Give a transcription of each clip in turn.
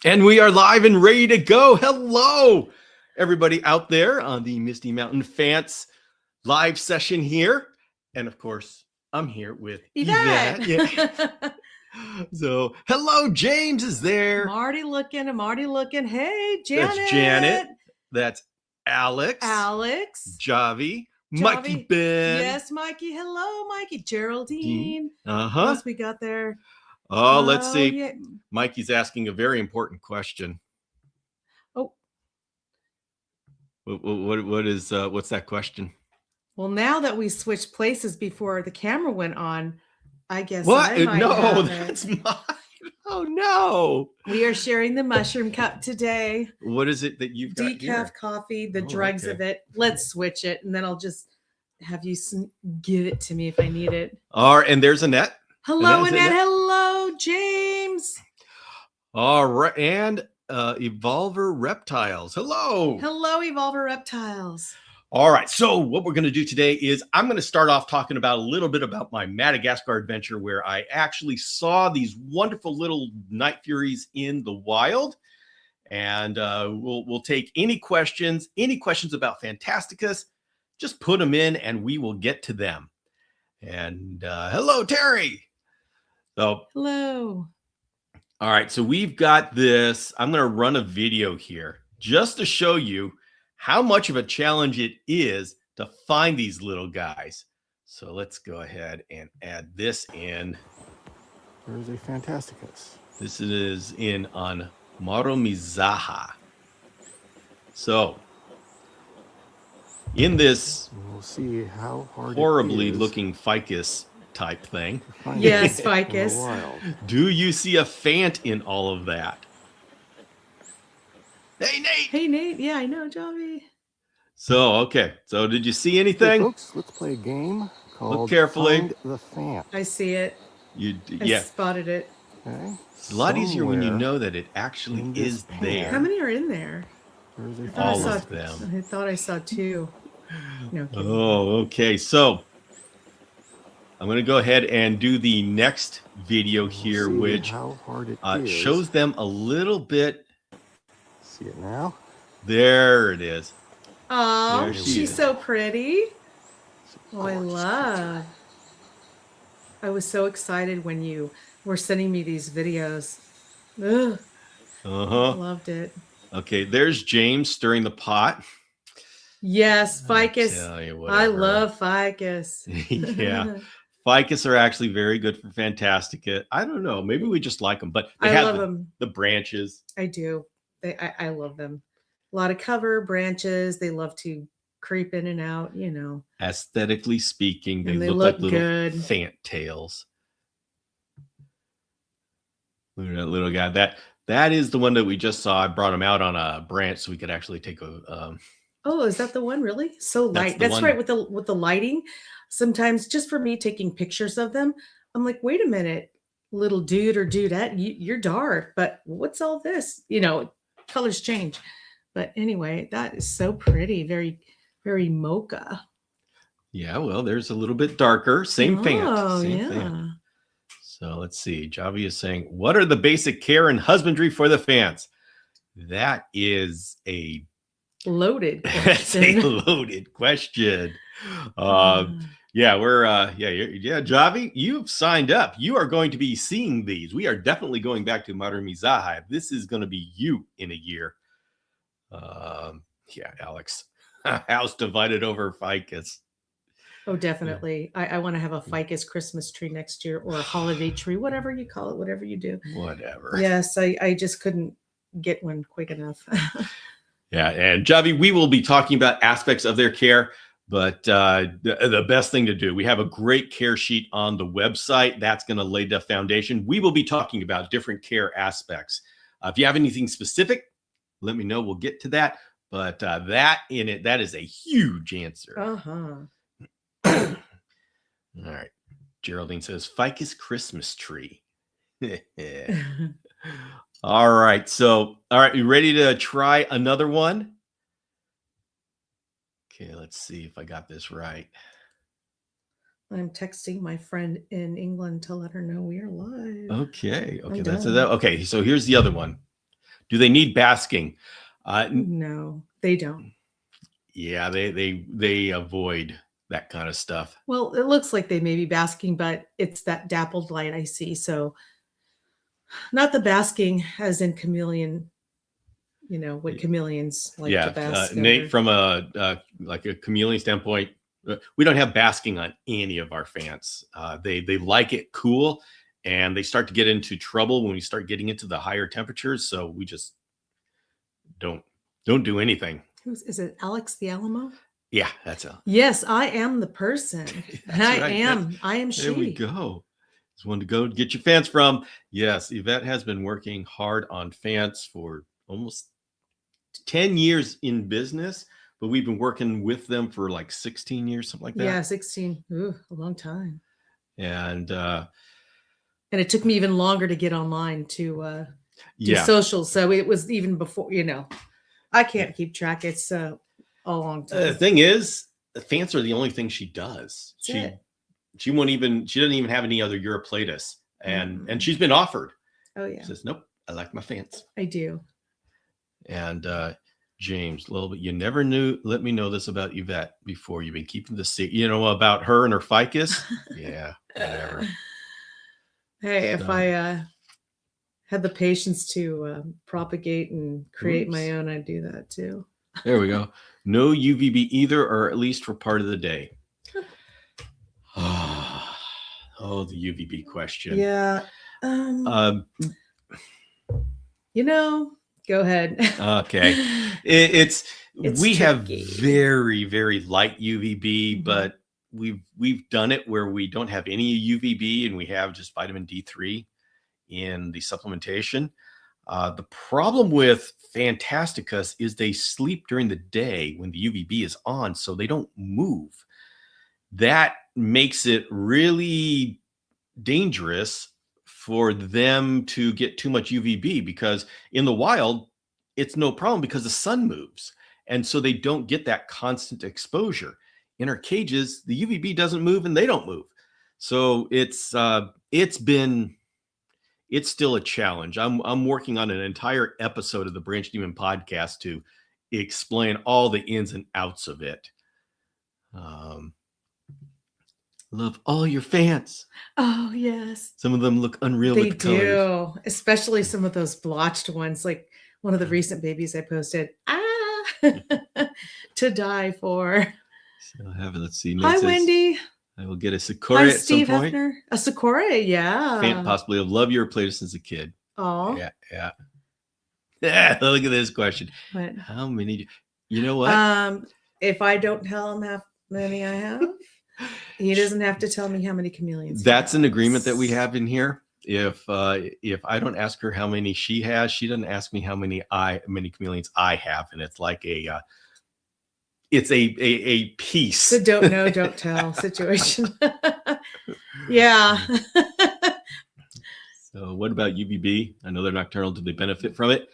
And we are live and ready to go. Hello, everybody out there on the Misty Mountain Phants live session here. And of course, I'm here with Yvette. Yeah. So, hello, James is there. I'm already looking. Hey, Janet. That's Janet. That's Alex. Javi. Mikey Ben. Yes, Mikey. Hello, Mikey. Geraldine. What What else we got there? Oh, let's see. Yeah. Mikey's asking a very important question. Oh. What's that question? Well, now that we switched places before the camera went on, I guess What? I might No, have that's it. mine. Oh no. We are sharing the mushroom cup today. What is it that you've got Decaf here? coffee, the dregs of it. Let's switch it, and then I'll just have you give it to me if I need it. All right, and there's Annette. Hello, Annette. Hello, James. All right, and Evolver Reptiles. Hello. Hello, Evolver Reptiles. All right, so what we're going to do today is I'm going to start off talking about a little bit about my Madagascar adventure where I actually saw these wonderful little night furies in the wild. And we'll take any questions about Phantasticus, just put them in and we will get to them. And hello, Terry. So, hello. All right, so we've got this. I'm going to run a video here just to show you how much of a challenge it is to find these little guys. So let's go ahead and add this in. There's a Phantasticus. This is in on Maromizaha. So in this we'll see how hard horribly looking ficus type thing. Yes, ficus. Do you see a Phant in all of that? Hey, Nate. Hey, Nate. Yeah, I know, Javi. So, okay. So, did you see anything? Hey, folks, let's play a game called Look carefully. Find the Phant. I see it. I spotted it. Okay. It's a lot easier when you know that it actually is there. How many are in there? All of them. I thought I saw two. No kidding. Oh, okay. So, I'm going to go ahead and do the next video here, which shows them a little bit. See it now? There it is. Oh, she's so pretty. Oh, I love. I was so excited when you were sending me these videos. Ugh. Loved it. Okay, there's James stirring the pot. Yes, ficus. I love ficus. Yeah. Ficus are actually very good for Phantastica. I don't know. Maybe we just like them, but they have the branches. I do. I love them. A lot of cover, branches. They love to creep in and out, you know. Aesthetically speaking, they look like little Phant tails. Look at that little guy. That is the one that we just saw. I brought him out on a branch so we could actually take a. Oh, is that the one? Really? So light. That's right. With the lighting. Sometimes just for me taking pictures of them, I'm like, wait a minute, little dude or dudette, you're dark, but what's all this? You know, colors change. But anyway, that is so pretty. Very, very mocha. Yeah, well, there's a little bit darker. Same Phant. Oh, Same yeah. Phant. So let's see. Javi is saying, what are the basic care and husbandry for the Phants? That is a loaded question. That's a loaded question. Yeah, we're Javi, you've signed up. You are going to be seeing these. We are definitely going back to Marumizaha. This is going to be you in a year. Yeah, Alex. House divided over ficus. Oh, definitely. I want to have a ficus Christmas tree next year, or a holiday tree, whatever you call it, whatever you do. Whatever. Yes, I just couldn't get one quick enough. Yeah, and Javi, we will be talking about aspects of their care, but the best thing to do, we have a great care sheet on the website. That's going to lay the foundation. We will be talking about different care aspects. If you have anything specific, let me know. We'll get to that. But that is a huge answer. All right. Geraldine says, ficus Christmas tree. All right. So, all right. You ready to try another one? Okay. Let's see if I got this right. I'm texting my friend in England to let her know we are live. Okay. Okay. Okay. So here's the other one. Do they need basking? No, they don't. Yeah, they avoid that kind of stuff. Well, it looks like they may be basking, but it's that dappled light I see. So not the basking as in chameleon, what chameleons like to bask Nate, under. from a like a chameleon standpoint, we don't have basking on any of our Phants. They like it cool, and they start to get into trouble when we start getting into the higher temperatures. So we just don't do anything. Is it Alex the Alamo? Yeah, that's a. Yes, I am the person. That's I am she. There we go. There's one to go get your Phants from. Yes, Yvette has been working hard on Phants for almost 10 years in business, but we've been working with them for like 16 years, something like that. Yeah, 16. Ooh, a long time. And it took me even longer to get online to do socials. So it was even before, I can't keep track. It's a long time. The thing is, the Phants are the only thing she does. She doesn't even have any other Uroplatus. And she's been offered. Oh yeah. She says, nope, I like my Phants. I do. And James, you never let me know this about Yvette before. You've been keeping the secret, about her and her ficus. Yeah, whatever. Hey, if I had the patience to propagate and create my own, I'd do that too. There we go. No UVB either, or at least for part of the day. Oh, the UVB question. Yeah. Go ahead. Okay. It's we tricky. Have very, very light UVB, but we've done it where we don't have any UVB and we have just vitamin D3 in the supplementation. The problem with phantasticus is they sleep during the day when the UVB is on, so they don't move. That makes it really dangerous for them to get too much UVB, because in the wild, it's no problem because the sun moves. And so they don't get that constant exposure. In our cages, the UVB doesn't move and they don't move. So it's still a challenge. I'm working on an entire episode of the Branch Demon podcast to explain all the ins and outs of it. Love all your Phants. Oh, yes. Some of them look unreal. They with the colors. do, especially some of those blotched ones, like one of the recent babies I posted. To die for. So let's see. Hi, Wendy. I will get a Sakura at Steve some point. Hefner. A Sakura, yeah. Phant possibly have loved Uroplatus since a kid. Oh. Yeah. Yeah, look at this question. What? How many? You know what? If I don't tell him how many I have, he doesn't have to tell me how many chameleons. That's an agreement that we have in here. If I don't ask her how many she has, she doesn't ask me how many chameleons I have, and it's like a piece. So don't know, don't tell situation. Yeah. So what about UVB? I know they're nocturnal. Do they benefit from it?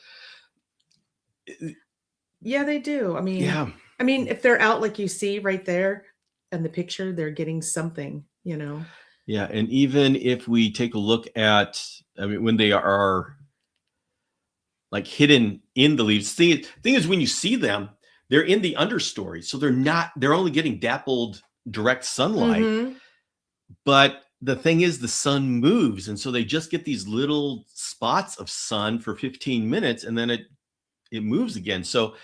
Yeah, they do. I mean, yeah. If they're out like you see right there in the picture, they're getting something, Yeah, and even if we take a look at, when they are like hidden in the leaves, thing is when you see them, they're in the understory, so they're only getting dappled direct sunlight. Mm-hmm. But the thing is, the sun moves, and so they just get these little spots of sun for 15 minutes, and then it moves again. So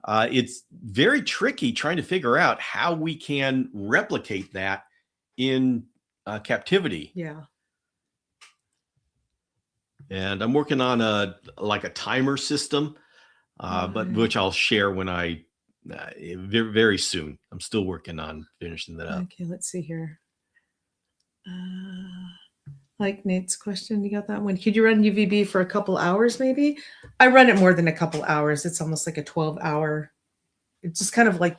it's very tricky trying to figure out how we can replicate that in captivity. Yeah. And I'm working on a timer system, but which I'll share when very, very soon. I'm still working on finishing that up. Okay, let's see here. Like Nate's question, you got that one? Could you run UVB for a couple hours maybe? I run it more than a couple hours. It's almost like a 12-hour. It's just kind of like.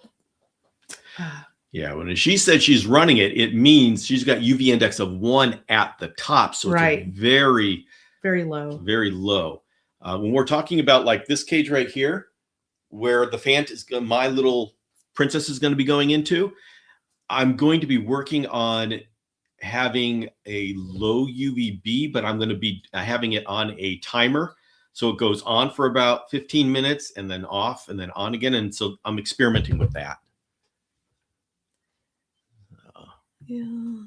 Yeah, when she said she's running it, it means she's got UV index of 1 at the top. So it's very, very low. Very low. When we're talking about like this cage right here, where the Phant is, my little princess is going to be going into, I'm going to be working on having a low UVB, but I'm going to be having it on a timer So it goes on for about 15 minutes and then off and then on again. And so I'm experimenting with that. Yeah.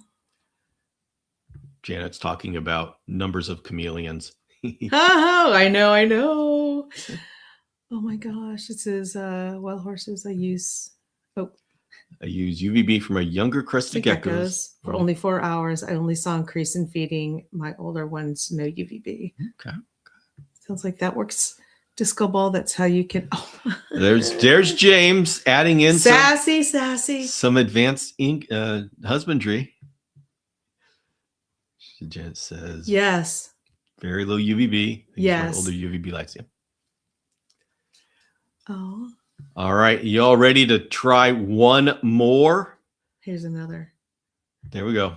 Janet's talking about numbers of chameleons. Oh, I know. Oh my gosh. It says wild horses I use UVB from a younger crested geckos. For only 4 hours. I only saw increase in feeding. My older ones, no UVB. Okay. Sounds like that works. Disco ball. That's how you can. Oh. There's James adding in sassy. Some advanced husbandry. Janet says yes. Very low UVB. Yes. Older UVB lights. Yeah. Oh. All right. Y'all ready to try one more? Here's another. There we go.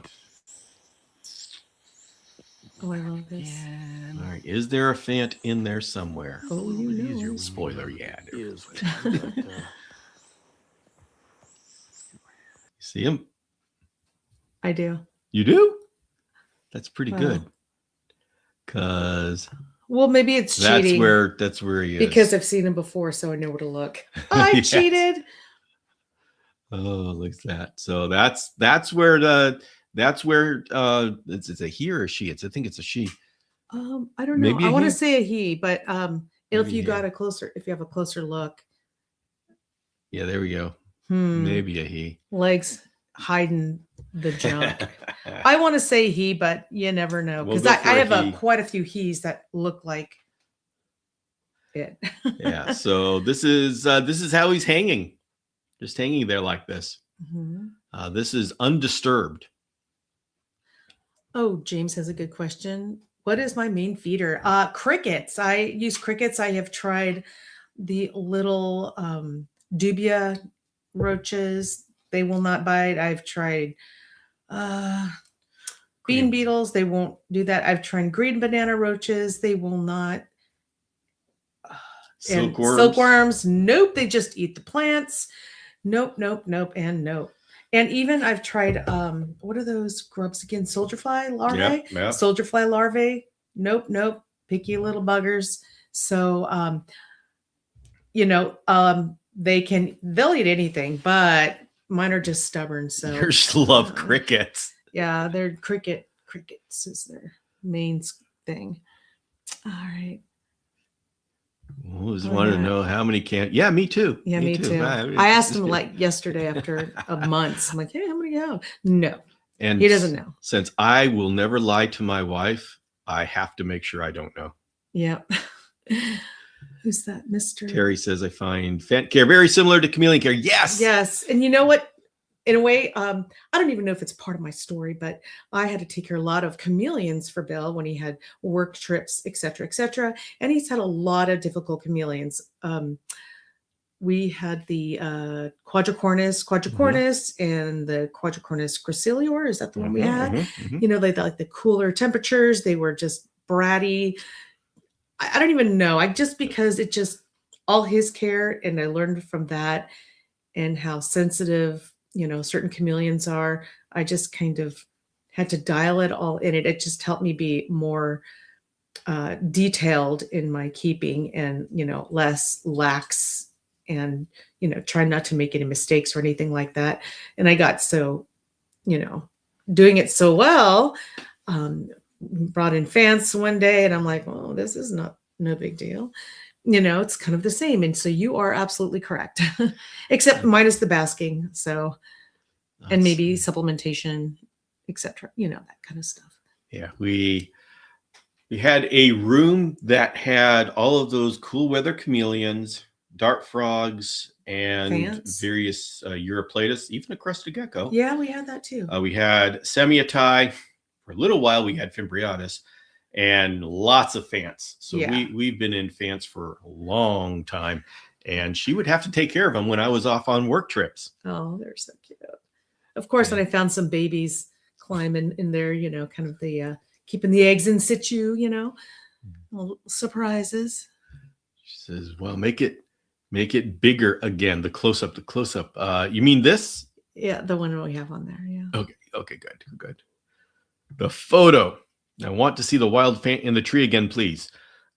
Oh, I love this. Yeah. All right. Is there a Phant in there somewhere? Oh, you know. Spoiler, yeah. Is See him? I do. You do? That's pretty good. Because well, maybe it's cheating. That's where he is. Because I've seen him before, so I know where to look. I Yes. cheated. Oh, look at that. So that's where it's a he or a she. I think it's a she. I don't know. Maybe I want he? to say a he, but if you he. have a closer look. Yeah, there we go. Maybe a he. Legs hiding the junk. I want to say he, but you never know. We'll Because go I for a have he. quite a few he's that look like it. Yeah. So this is how he's hanging. Just hanging there like this. Mm-hmm. This is undisturbed. Oh, James has a good question. What is my main feeder? Crickets. I use crickets. I have tried the little dubia roaches. They will not bite. I've tried bean beetles. They won't do that. I've tried green banana roaches. They will not. Silkworms. Silkworms. Nope. They just eat the plants. Nope, and nope. And even I've tried, what are those grubs again? Soldier fly larvae? Yep. Soldier fly larvae. Nope. Picky little buggers. So, they'll eat anything, but mine are just stubborn. So Yours love crickets. Yeah, they're crickets is their main thing. All right. Just wanted to know how many can. Yeah, me too. Yeah, me too. I asked him like yesterday after a month. I'm like, hey, how many do you have? No. And he doesn't know. Since I will never lie to my wife, I have to make sure I don't know. Yeah. Who's that, Mr. Terry says I find Phant care very similar to chameleon care. Yes. Yes. And you know what? In a way, I don't even know if it's part of my story, but I had to take care of a lot of chameleons for Bill when he had work trips, et cetera, and he's had a lot of difficult chameleons. We had the quadricornis, and the quadricornis gracilior. Is that the one we had? You know, they like the cooler temperatures. They were just bratty. I don't even know. Because it just all his care, and I learned from that and how sensitive, certain chameleons are. I just kind of had to dial it all in. It just helped me be more detailed in my keeping and, less lax and, try not to make any mistakes or anything like that. And I got so, doing it so well, brought in Phants one day and I'm like, oh, this is no big deal. It's kind of the same. And so you are absolutely correct, except minus the basking. So, and maybe supplementation, etc. That kind of stuff. Yeah. We had a room that had all of those cool weather chameleons, dart frogs, and Phants. Various Uroplatus, even a crested gecko. Yeah, we had that too. We had semiati. For a little while, we had Fimbriatus. And lots of Phants. So we've been in Phants for a long time. And she would have to take care of them when I was off on work trips. Oh, they're so cute. Of course, when I found some babies climbing in there, kind of the keeping the eggs in situ, little surprises. She says, well, make it bigger again. The close-up. You mean this? Yeah, the one we have on there. Yeah. Okay, good. The photo. I want to see the wild Phant in the tree again, please.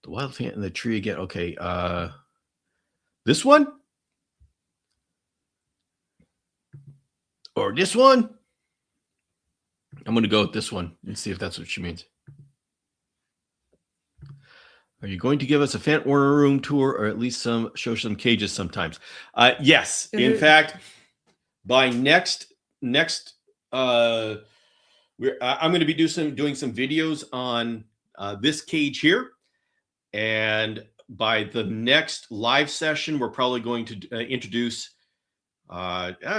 The wild Phant in the tree again. Okay. This one? Or this one? I'm going to go with this one and see if that's what she means. Are you going to give us a Phant Warner room tour, or at least show some cages sometimes? Yes. In fact, by next, I'm going to be doing some videos on this cage here, and by the next live session, we're probably going to introduce.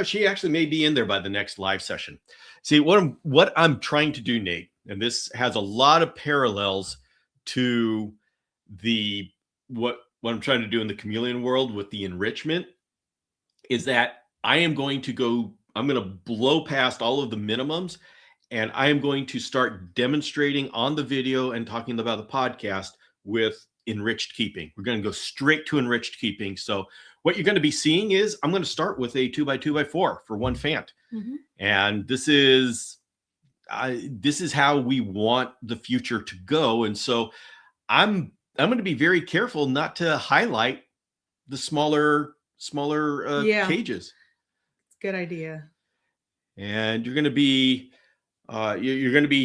She actually may be in there by the next live session. See, what I'm trying to do, Nate, and this has a lot of parallels to what I'm trying to do in the chameleon world with the enrichment, is that I'm going to blow past all of the minimums, and I am going to start demonstrating on the video and talking about the podcast with enriched keeping. We're going to go straight to enriched keeping. So what you're going to be seeing is I'm going to start with a 2x2x4 for one Phant. Mm-hmm. And this is how we want the future to go. And so I'm going to be very careful not to highlight the smaller cages. It's a good idea. And you're going to be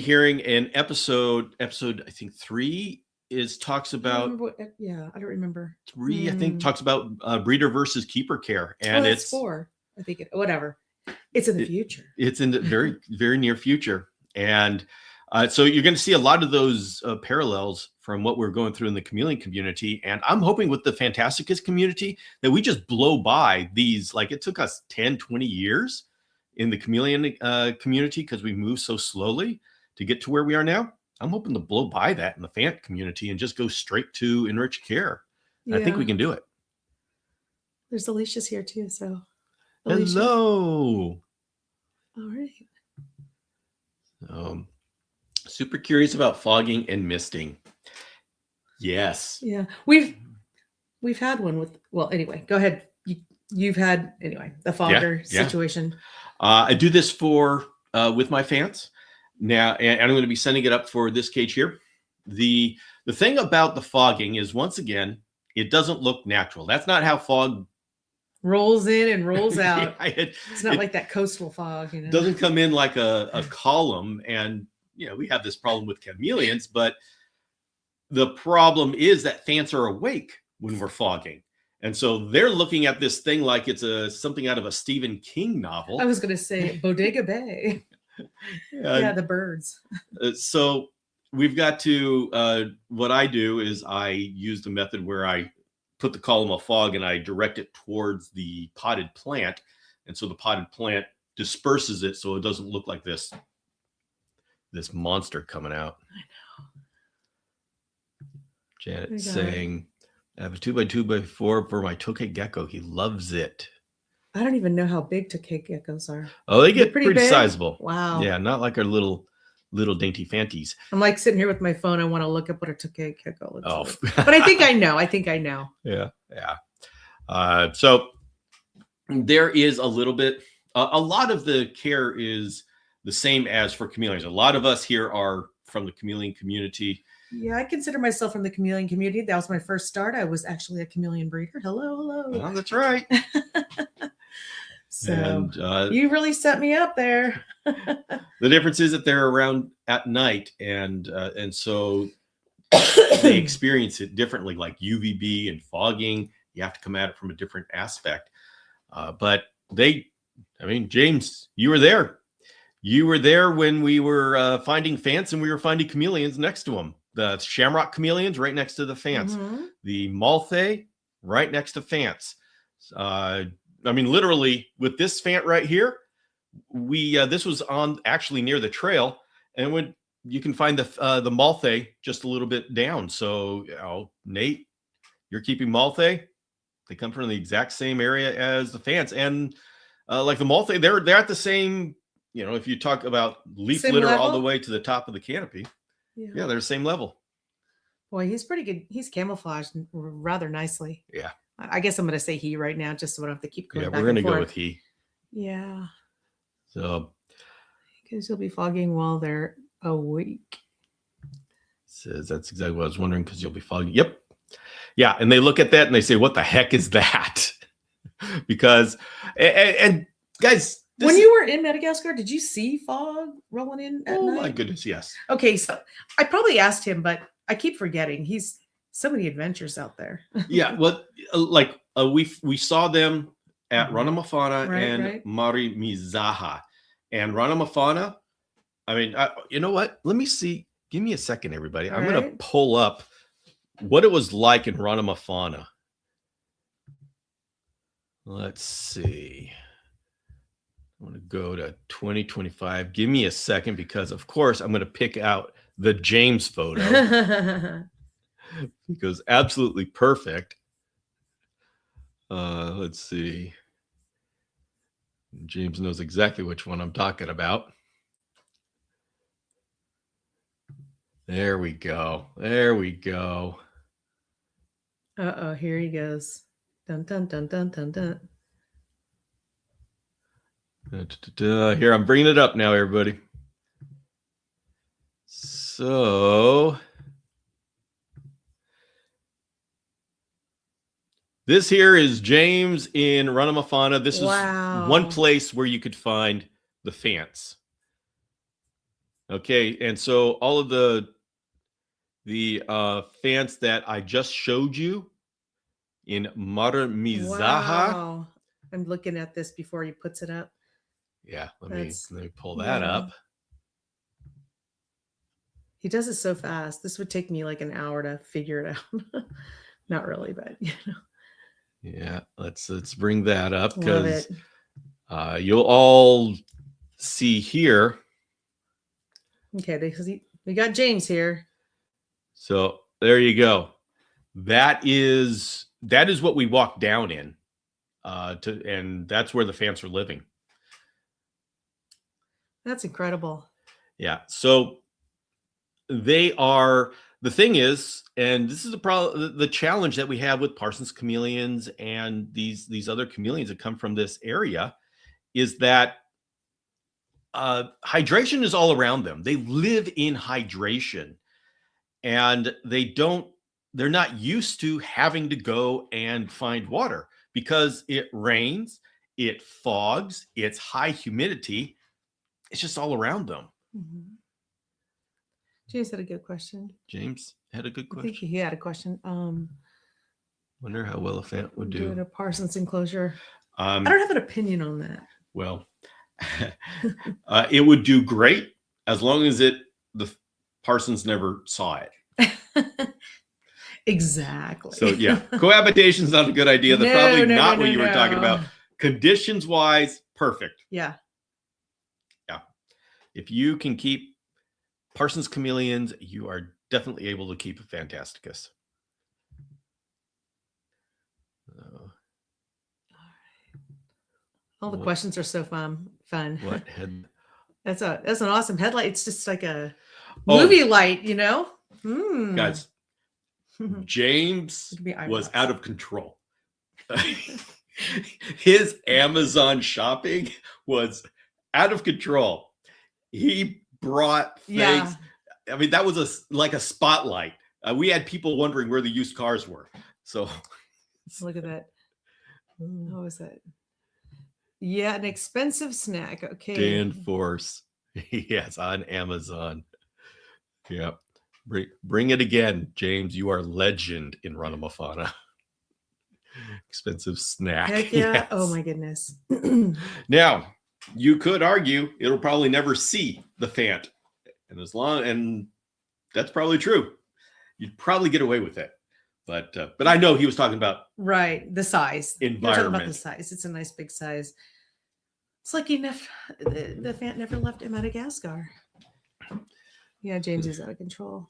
hearing an episode I think 3 talks about. I don't remember. 3 I think talks about breeder versus keeper care, and it's 4. I think whatever. It's in the future. It's in the very very near future, and so you're going to see a lot of those parallels from what we're going through in the chameleon community. And I'm hoping with the phantasticus community that we just blow by these. Like, it took us 10, 20 years in the chameleon community because we moved so slowly to get to where we are now. I'm hoping to blow by that in the Phant community and just go straight to enriched care. Yeah. I think we can do it. There's Alicia's here too. So Alicia. Hello. All right. Super curious about fogging and misting. Yes. Yeah. We've had one with, well, anyway, go ahead. You've had, anyway, the fogger situation. I do this with my Phants now, and I'm going to be sending it up for this cage here. The thing about the fogging is, once again, it doesn't look natural. That's not how fog rolls in and rolls out. It's not like that coastal fog. Doesn't come in like a column. And we have this problem with chameleons, but the problem is that Phants are awake when we're fogging. And so they're looking at this thing like it's something out of a Stephen King novel. I was going to say Bodega Bay. Yeah, the birds. So we've got to, what I do is I use the method where I put the column of fog and I direct it towards the potted plant. And so the potted plant disperses it so it doesn't look like this monster coming out. I know. Janet saying, I have a 2x2x4 for my tokay gecko. He loves it. I don't even know how big tokay geckos are. Oh, they get pretty sizable. Wow. Yeah, not like our little dainty Phanties. I'm like sitting here with my phone. I want to look up what a tokay gecko looks like. But I think I know. Yeah. So there is a little bit, a lot of the care is the same as for chameleons. A lot of us here are from the chameleon community. Yeah, I consider myself from the chameleon community. That was my first start. I was actually a chameleon breeder. Hello. Oh, that's right. So you really set me up there. The difference is that they're around at night, and so they experience it differently. Like UVB and fogging, you have to come at it from a different aspect. But James, you were there. You were there when we were finding Phants and we were finding chameleons next to them. The shamrock chameleons right next to the Phants. Mm-hmm. The Malthae right next to Phants. Literally with this Phant right here, this was on actually near the trail, and when you can find the Malthae just a little bit down. So, Nate, you're keeping Malthae. They come from the exact same area as the Phants, and like the Malthae, they're at the same. If you talk about leaf same litter level? all the way to the top of the canopy, yeah, they're the same level. Boy, he's pretty good. He's camouflaged rather nicely. Yeah. I guess I'm going to say he right now, just so I don't have to keep going back. Yeah, we're going to go with he. Yeah. So. Because he'll be fogging while they're awake. Says that's exactly what I was wondering because you'll be fogging. Yep. Yeah. And they look at that and they say, what the heck is that? Because, and guys, when you were in Madagascar, did you see fog rolling in at night? Oh my goodness, yes. Okay, so I probably asked him, but I keep forgetting. He's so many adventures out there. Yeah, well, like we saw them at Ranamafana and Mari Mizaha. And Ranamafana, I mean, you know what? Let me see. Give me a second, everybody. I'm going to pull up what it was like in Ranamafana. Let's see. I want to go to 2025. Give me a second because, of course, I'm going to pick out the James photo because absolutely perfect. Let's see. James knows exactly which one I'm talking about. There we go. There we go. Uh-oh, here he goes. Dun, dun, dun, dun, dun, dun. Here, I'm bringing it up now, everybody. So this here is James in Ranamafana. This is one place where you could find the Phants. Okay, and so all of the Phants that I just showed you in Mara Mizaha. Wow. I'm looking at this before he puts it up. Yeah, let me pull that up. He does it so fast. This would take me like an hour to figure it out. Not really, but you know. Yeah, let's bring that up because you'll all see here. Okay, we got James here. So there you go. That is what we walked down in, and that's where the Phants are living. That's incredible. Yeah. So they are. The thing is, and this is the challenge that we have with Parsons chameleons and these other chameleons that come from this area, is that hydration is all around them. They live in hydration, and they're not used to having to go and find water because it rains, it fogs, it's high humidity. It's just all around them. Mm-hmm. James had a good question. James had a good question. I think he had a question. Wonder how well a Phant would do in a Parsons enclosure. I don't have an opinion on that. Well, it would do great as long as the Parsons never saw it. Exactly. So yeah, cohabitation is not a good idea. That's probably not what you were talking about. Conditions wise, perfect. Yeah. Yeah. If you can keep Parsons chameleons, you are definitely able to keep a phantasticus. All the questions are so fun. What head? That's an awesome headlight. It's just like a movie light, you know? Guys, James was out of control. His Amazon shopping was out of control. He brought things. Yeah. I mean, that was like a spotlight. We had people wondering where the used cars were. So look at that. What was that? Yeah, an expensive snack. Okay. Danforth. Yes, on Amazon. Yeah. Bring it again, James. You are legend in Ranamafana. Expensive snack. Heck yeah. Yes. Oh my goodness. Now, you could argue it'll probably never see the Phant. And that's probably true. You'd probably get away with it. But I know he was talking about the size. Environment. You're talking about the size. It's a nice big size. It's like the Phant never left Madagascar. Yeah, James is out of control.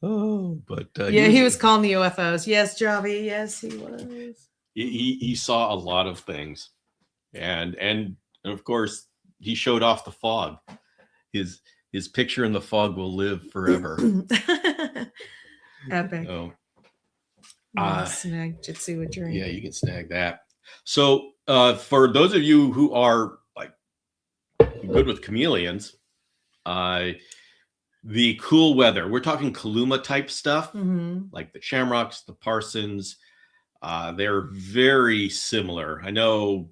Oh, but he was calling the UFOs. Yes, Javi. Yes, he was. He saw a lot of things, and of course he showed off the fog. His picture in the fog will live forever. Epic. Snag Jitsu a drink. Yeah, you can snag that. So for those of you who are like good with chameleons, the cool weather. We're talking Kaluma type stuff, Mm-hmm. like the shamrocks, the parsons. They're very similar. I know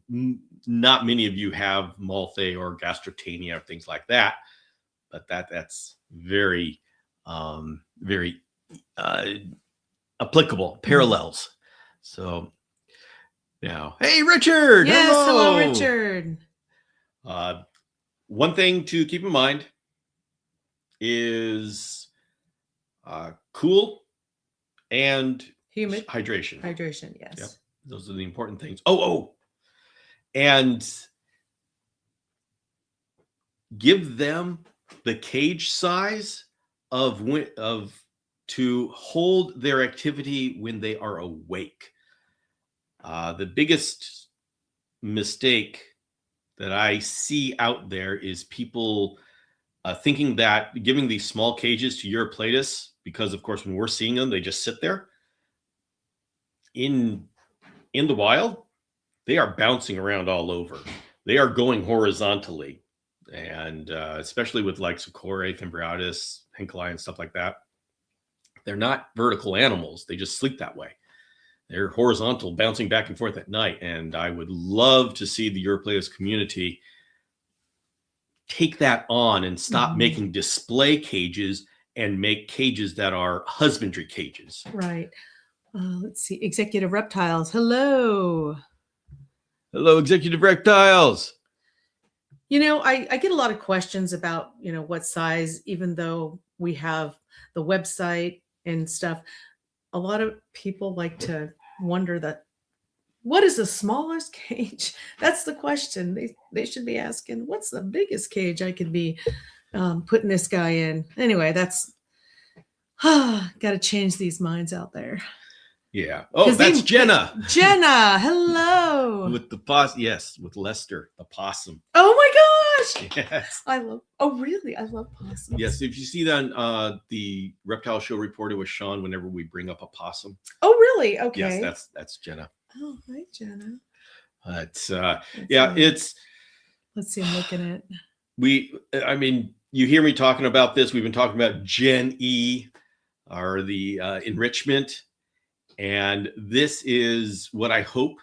not many of you have Malthae or Gastrotania or things like that, but that's very, very applicable parallels. So now, hey, Richard. Yes, hello Richard. One thing to keep in mind is cool and humid hydration. Hydration, yes. Yep. Those are the important things. And give them the cage size of to hold their activity when they are awake. The biggest mistake that I see out there is people thinking that giving these small cages to Uroplatus, because of course when we're seeing them, they just sit there. In the wild, they are bouncing around all over. They are going horizontally, and especially with like Socorro, Fimbriatus, Henkelii, and stuff like that. They're not vertical animals. They just sleep that way. They're horizontal, bouncing back and forth at night. And I would love to see the Uroplatus community take that on and stop making display cages and make cages that are husbandry cages. Right. Let's see. Executive Reptiles. Hello. Hello, Executive Reptiles. You know, I get a lot of questions about, you know, what size, even though we have the website and stuff. A lot of people like to wonder that, what is the smallest cage? That's the question. They should be asking, what's the biggest cage I could be putting this guy in? Anyway, that's got to change these minds out there. Yeah. Oh, that's Jenna. Jenna, hello. With the possum. Yes, with Lester, the possum. Oh my gosh. Yes. Oh, really? I love possums. Yes. If you see that on the Reptile Show reported with Sean, whenever we bring up a possum. Oh, really? Okay. Yes, that's Jenna. Oh, hi, Jenna. But yeah, it's. Let's see. I'm looking at. I mean, you hear me talking about this. We've been talking about Gen E, or the enrichment. And this is what I hope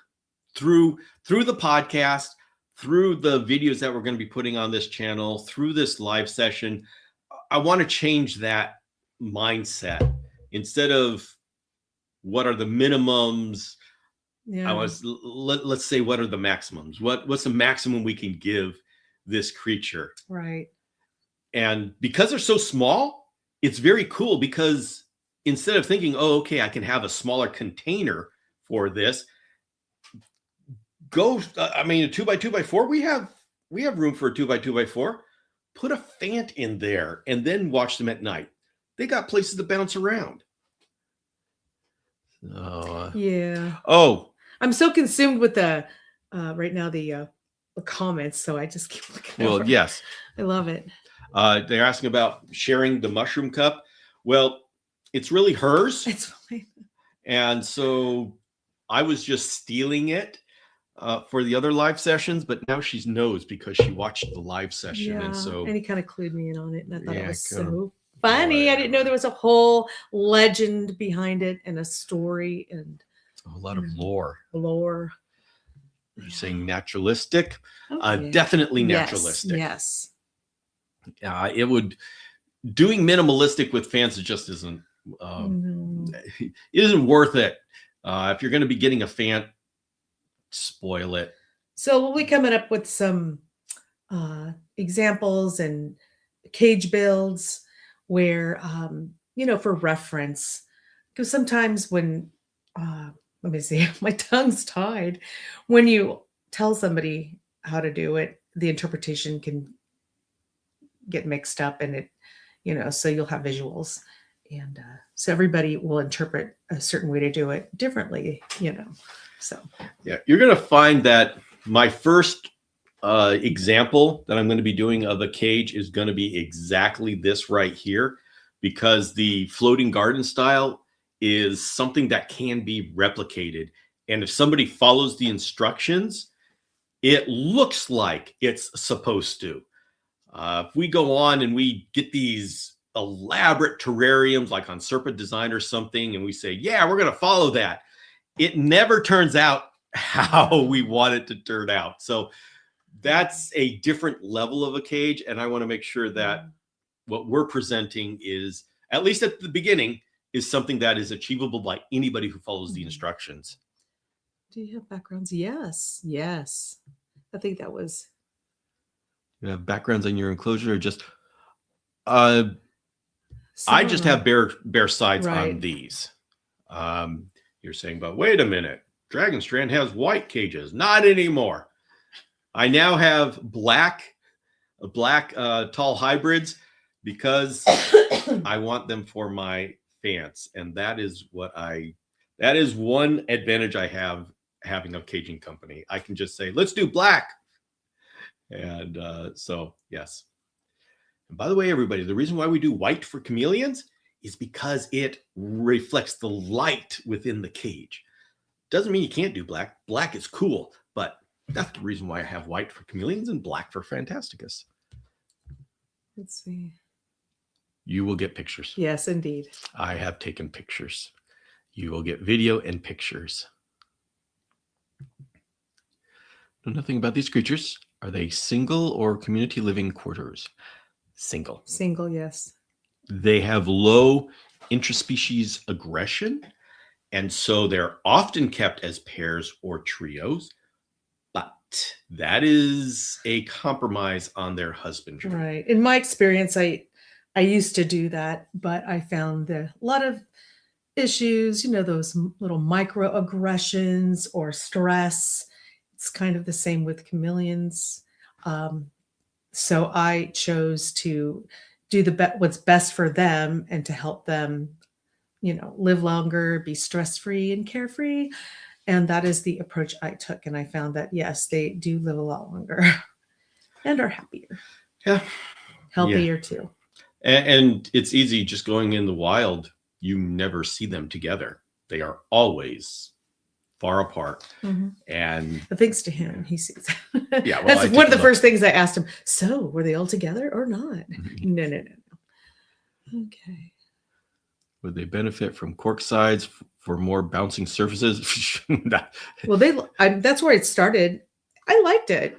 through the podcast, through the videos that we're going to be putting on this channel, through this live session. I want to change that mindset. Instead of what are the minimums, Yeah. let's say what are the maximums? What's the maximum we can give this creature? Right. And because they're so small, it's very cool, because instead of thinking, oh, okay, I can have a smaller container for this, go, I mean, a 2x2x4, we have room for a 2x2x4. Put a Phant in there and then watch them at night. They got places to bounce around. Yeah. Oh, I'm so consumed with the right now the comments, so I just keep looking. Well, over. yes. I love it. They're asking about sharing the mushroom cup. Well, it's really hers. It's fine. And so I was just stealing it for the other live sessions, but now she knows because she watched the live session. Yeah. And he kind of clued me in on it, and I thought it was kind of so funny. I didn't know there was a whole legend behind it and a story and a lot of lore. Lore. You're saying naturalistic? Okay. Definitely naturalistic. Yes. It would, doing minimalistic with Phants just isn't it isn't worth it. If you're going to be getting a Phant, spoil it. So we'll be coming up with some examples and cage builds where you know, for reference, because sometimes when let me see, my tongue's tied. When you tell somebody how to do it, the interpretation can get mixed up, and it, you know, so you'll have visuals, and so everybody will interpret a certain way to do it differently, you know. So yeah, you're going to find that my first example that I'm going to be doing of a cage is going to be exactly this right here, because the floating garden style is something that can be replicated. And if somebody follows the instructions, it looks like it's supposed to. If we go on and we get these elaborate terrariums like on Serpent Design or something, and we say, yeah, we're going to follow that. It never turns out how we want it to turn out. So that's a different level of a cage. And I want to make sure that what we're presenting is, at least at the beginning, is something that is achievable by anybody who follows the instructions. Do you have backgrounds? Yes. Yes. I think that was. You have backgrounds on your enclosure, or just I just have bare sides on these. You're saying, but wait a minute, Dragon Strand has white cages. Not anymore. I now have black tall hybrids because I want them for my Phants, and that is one advantage I have having a caging company. I can just say, let's do black. And so, yes. And by the way, everybody, the reason why we do white for chameleons is because it reflects the light within the cage. Doesn't mean you can't do black. Black is cool, but that's the reason why I have white for chameleons and black for phantasticus. Let's see. You will get pictures. Yes, indeed. I have taken pictures. You will get video and pictures. Know nothing about these creatures. Are they single or community living quarters? Single. Single, yes. They have low interspecies aggression, and so they're often kept as pairs or trios, but that is a compromise on their husbandry. Right. In my experience, I used to do that, but I found a lot of issues, those little microaggressions or stress. It's kind of the same with chameleons. So I chose to do what's best for them and to help them, live longer, be stress-free and carefree. And that is the approach I took. And I found that, yes, they do live a lot longer and are happier. Yeah. Healthier too. And it's easy just going in the wild. You never see them together. They are always far apart. Mm-hmm. And thanks to him, he sees. Yeah, well, that's one of the first things I asked him. So, were they all together or not? Mm-hmm. No. Okay. Would they benefit from cork sides for more bouncing surfaces? Well, that's where it started. I liked it.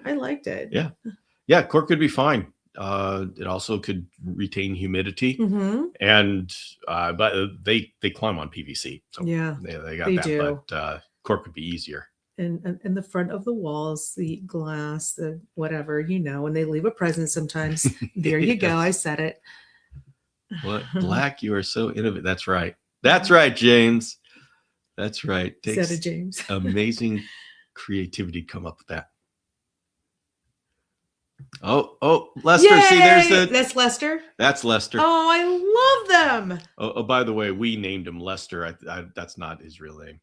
Yeah, cork could be fine. It also could retain humidity, mm-hmm. and but they climb on PVC, so yeah, they got that. Do. But cork would be easier. And the front of the walls, the glass, the whatever, and they leave a present sometimes. There you go. I said it. What? Black, you are so innovative. That's right. That's right, James. That's right. Said it, James. Amazing creativity to come up with that. Oh, Lester. Yay! See, that's Lester. That's Lester. Oh, I love them. Oh, by the way, we named him Lester. That's not his real name.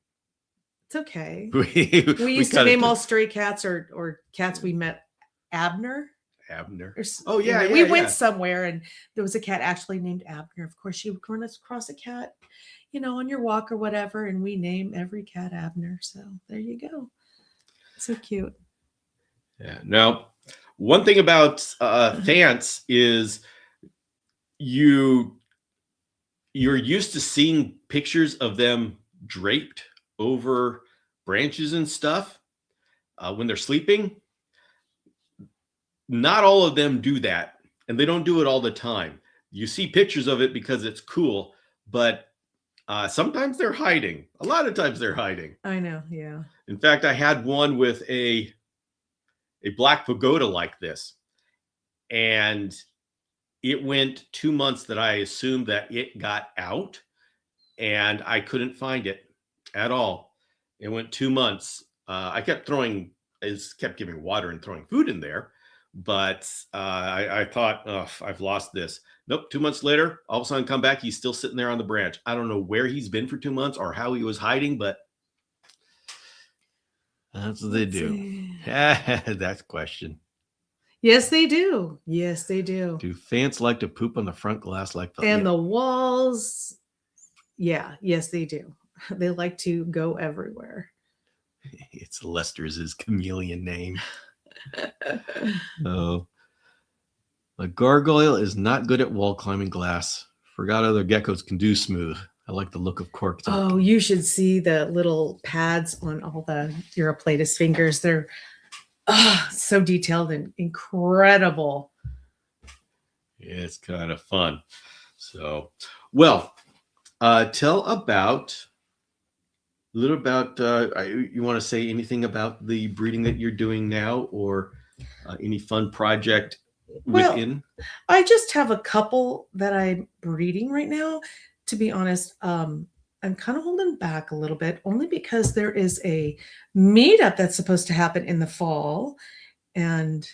It's okay. We used to name all stray cats or cats we met Abner. Oh yeah, we went somewhere and there was a cat actually named Abner. Of course, you would run across a cat, on your walk or whatever, and we name every cat Abner. So there you go. So cute. Yeah. Now, one thing about Phants is you're used to seeing pictures of them draped over branches and stuff when they're sleeping. Not all of them do that, and they don't do it all the time. You see pictures of it because it's cool, but sometimes they're hiding. A lot of times they're hiding. I know, yeah. In fact, I had one with a black pagoda like this, and it went 2 months that I assumed that it got out, and I couldn't find it at all. It went 2 months. I kept giving water and throwing food in there, but I thought, oh, I've lost this. Nope. 2 months later, all of a sudden come back. He's still sitting there on the branch. I don't know where he's been for 2 months or how he was hiding, but that's what they do. That's the question. Yes, they do. Yes, they do. Do Phants like to poop on the front glass like the and the walls? Yeah. Yes, they do. They like to go everywhere. It's Lester's his chameleon name. Oh, a gargoyle is not good at wall climbing glass. Forgot other geckos can do smooth. I like the look of cork. Oh, you should see the little pads on all the Uroplatus fingers. They're so detailed and incredible. It's kind of fun. So, well, tell about a little about, you want to say anything about the breeding that you're doing now, or any fun project within? Well, I just have a couple that I'm breeding right now. To be honest, I'm kind of holding back a little bit, only because there is a meetup that's supposed to happen in the fall, and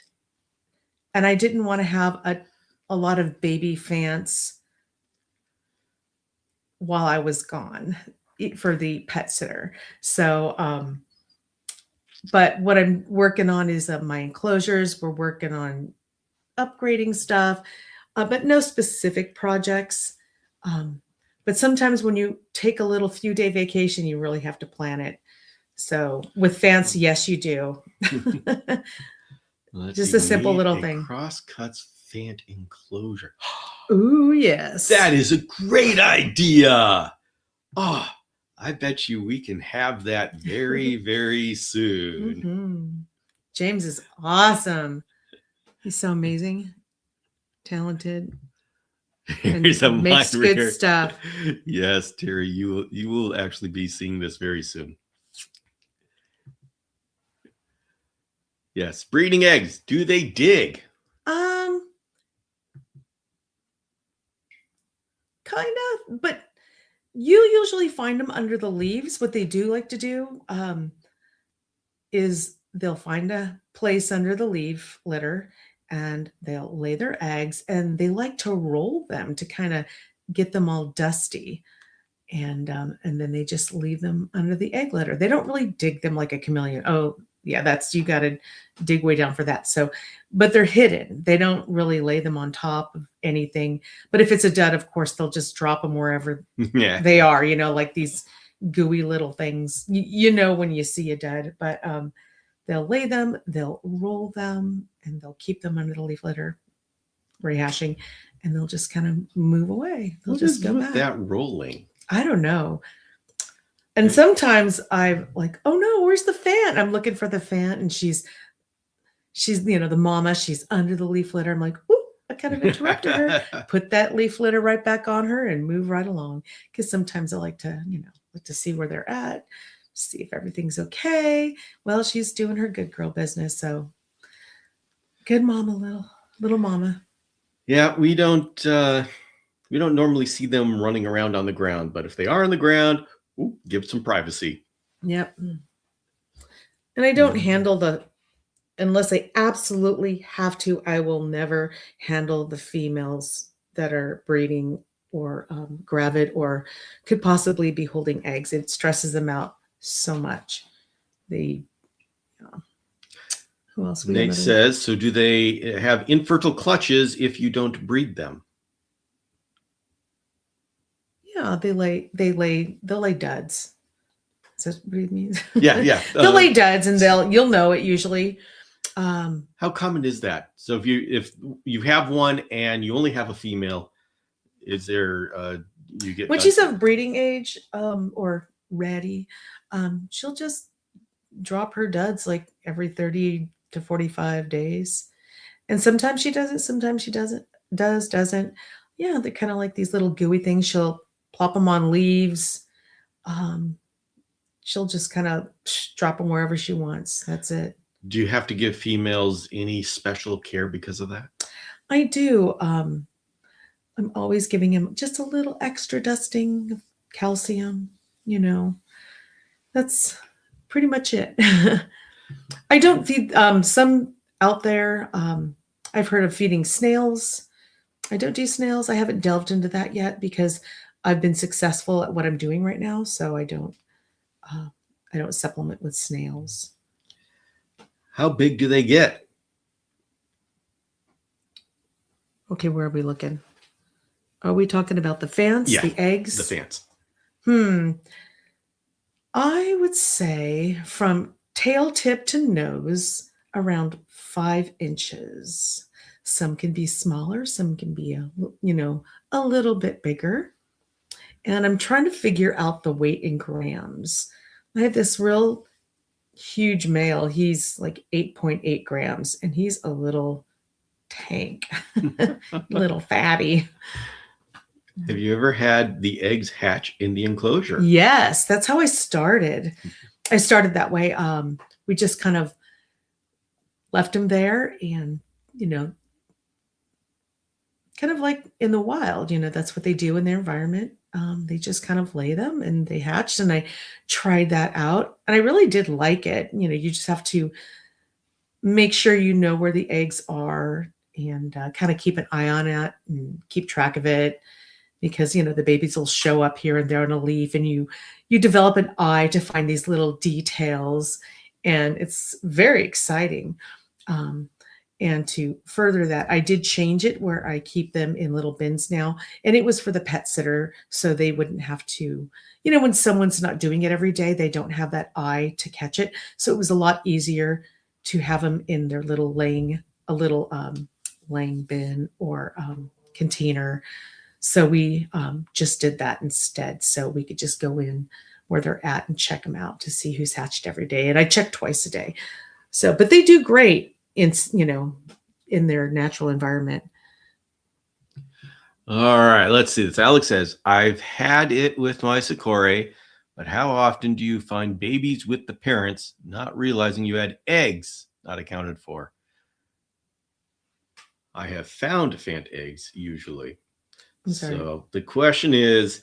I didn't want to have a lot of baby Phants while I was gone for the pet sitter. So, but what I'm working on is my enclosures. We're working on upgrading stuff, but no specific projects. But sometimes when you take a little few day vacation, you really have to plan it. So with Phants, yes, you do. Just a simple little thing. Crosscuts Phant enclosure. Ooh, yes. That is a great idea. Oh, I bet you we can have that very, very soon. Mm-hmm. James is awesome. He's so amazing, talented, and makes good stuff. Yes, Terry, you will actually be seeing this very soon. Yes, breeding eggs. Do they dig? Kind of, but you usually find them under the leaves. What they do like to do is they'll find a place under the leaf litter and they'll lay their eggs, and they like to roll them to kind of get them all dusty. And then they just leave them under the egg litter. They don't really dig them like a chameleon. Oh, yeah, you got to dig way down for that. So, but they're hidden. They don't really lay them on top of anything. But if it's a dud, of course, they'll just drop them wherever they are, like these gooey little things, when you see a dud. But they'll lay them, they'll roll them, and they'll keep them under the leaf litter, rehashing, and they'll just kind of move away. They'll just go back. That rolling? I don't know. And sometimes I'm like, oh no, where's the Phant? I'm looking for the Phant, and she's the mama, she's under the leaf litter. I'm like, ooh, I kind of interrupted her. Put that leaf litter right back on her and move right along. Because sometimes I like to, like to see where they're at, see if everything's okay. Well, she's doing her good girl business. So good mama, little mama. Yeah, we don't normally see them running around on the ground, but if they are on the ground, give some privacy. Yep. And I don't handle unless I absolutely have to, I will never handle the females that are breeding or gravid or could possibly be holding eggs. It stresses them out so much. Who else? Nate says, so do they have infertile clutches if you don't breed them? Yeah, they'll lay duds. Is that what it means? Yeah. They'll lay duds, and you'll know it usually. How common is that? So if you have one and you only have a female, is there you get when she's of breeding age or ready, she'll just drop her duds like every 30 to 45 days, and sometimes she does it, sometimes she doesn't. Yeah, they're kind of like these little gooey things. She'll plop them on leaves. She'll just kind of drop them wherever she wants. That's it. Do you have to give females any special care because of that? I do. I'm always giving him just a little extra dusting of calcium. That's pretty much it. I don't feed some out there. I've heard of feeding snails. I don't do snails. I haven't delved into that yet because I've been successful at what I'm doing right now. So I don't supplement with snails. How big do they get? Okay, where are we looking? Are we talking about the Phants, the eggs? The Phants. I would say from tail tip to nose, around 5 inches. Some can be smaller, some can be a little bit bigger. And I'm trying to figure out the weight in grams. I have this real huge male. He's like 8.8 grams, and he's a little tank, little fatty. Have you ever had the eggs hatch in the enclosure? Yes, that's how I started. I started that way. We just kind of left them there, and kind of like in the wild, that's what they do in their environment. They just kind of lay them and they hatched, and I tried that out, and I really did like it. You just have to make sure you know where the eggs are, and kind of keep an eye on it and keep track of it, because the babies will show up here and there on a leaf, and you develop an eye to find these little details, and it's very exciting. And to further that, I did change it where I keep them in little bins now. And it was for the pet sitter, so they wouldn't have to, when someone's not doing it every day, they don't have that eye to catch it. So it was a lot easier to have them in their little laying bin or container. So we just did that instead. So we could just go in where they're at and check them out to see who's hatched every day. And I check twice a day. So, but they do great in their natural environment. All right, let's see this. Alex says, I've had it with my Sakura, but how often do you find babies with the parents not realizing you had eggs not accounted for? I have found Phant eggs usually. So the question is,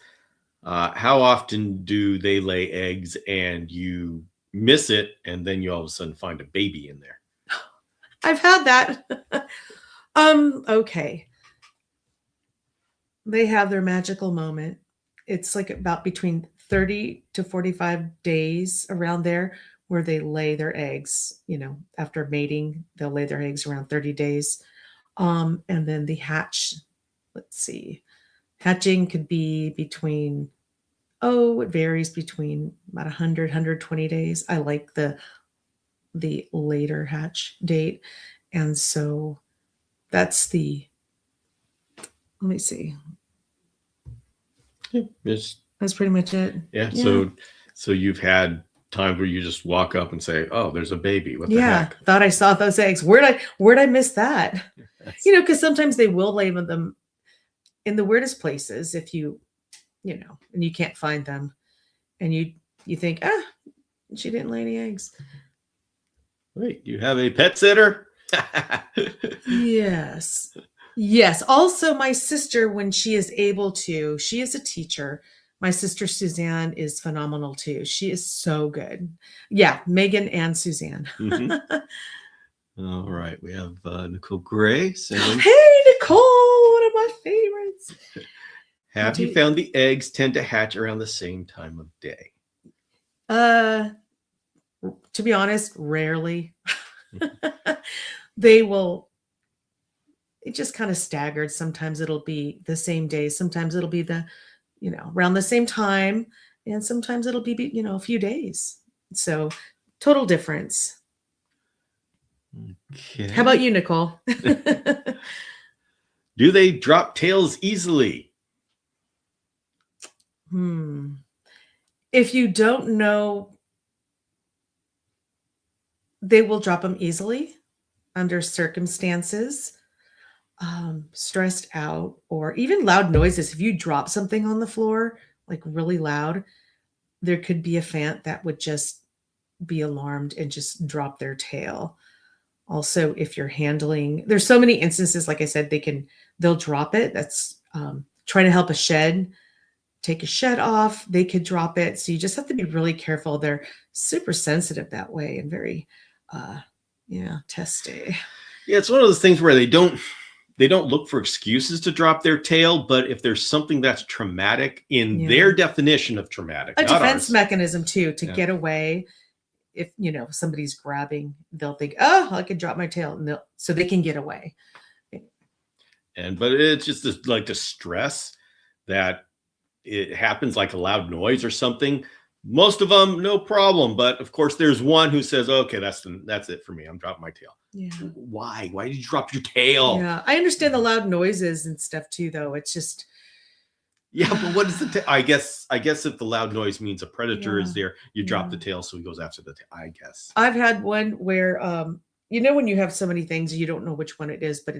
how often do they lay eggs and you miss it, and then you all of a sudden find a baby in there? I've had that. Okay. They have their magical moment. It's like about between 30 to 45 days around there where they lay their eggs. After mating, they'll lay their eggs around 30 days. And then the hatch, let's see, hatching could be between, it varies between about 100, 120 days. I like the later hatch date. And so that's let me see. That's pretty much it. Yeah. So you've had times where you just walk up and say, oh, there's a baby. What the heck? Thought I saw those eggs. Where'd I miss that? Because sometimes they will lay them in the weirdest places if and you can't find them, and you think, she didn't lay any eggs. Wait, you have a pet sitter? Yes. Also, my sister, when she is able to, she is a teacher. My sister Suzanne is phenomenal too. She is so good. Yeah, Megan and Suzanne. Mm-hmm. All right, we have Nicole Gray saying, hey, Nicole, one of my favorites. Have you found the eggs tend to hatch around the same time of day? To be honest, rarely. They will. It just kind of staggered. Sometimes it'll be the same day. Sometimes it'll be around the same time, and sometimes it'll be a few days. So total difference. Okay. How about you, Nicole? Do they drop tails easily? If you don't know, they will drop them easily under circumstances, stressed out, or even loud noises. If you drop something on the floor, like really loud, there could be a Phant that would just be alarmed and just drop their tail. Also, if you're handling, there's so many instances, like I said, they'll drop it. That's trying to help a shed, take a shed off, they could drop it. So you just have to be really careful. They're super sensitive that way and very, testy. Yeah, it's one of those things where they don't look for excuses to drop their tail, but if there's something that's traumatic in their definition of traumatic, a defense mechanism too, to get away. If somebody's grabbing, they'll think, oh, I could drop my tail, and so they can get away. But it's just like the stress that it happens, like a loud noise or something. Most of them, no problem. But of course, there's one who says, okay, that's it for me. I'm dropping my tail. Yeah. Why did you drop your tail? Yeah, I understand the loud noises and stuff too, though. It's just yeah, but what is the I guess if the loud noise means a predator is there, you drop the Yeah. tail, so he goes after the tail. I guess I've had one where when you have so many things you don't know which one it is, but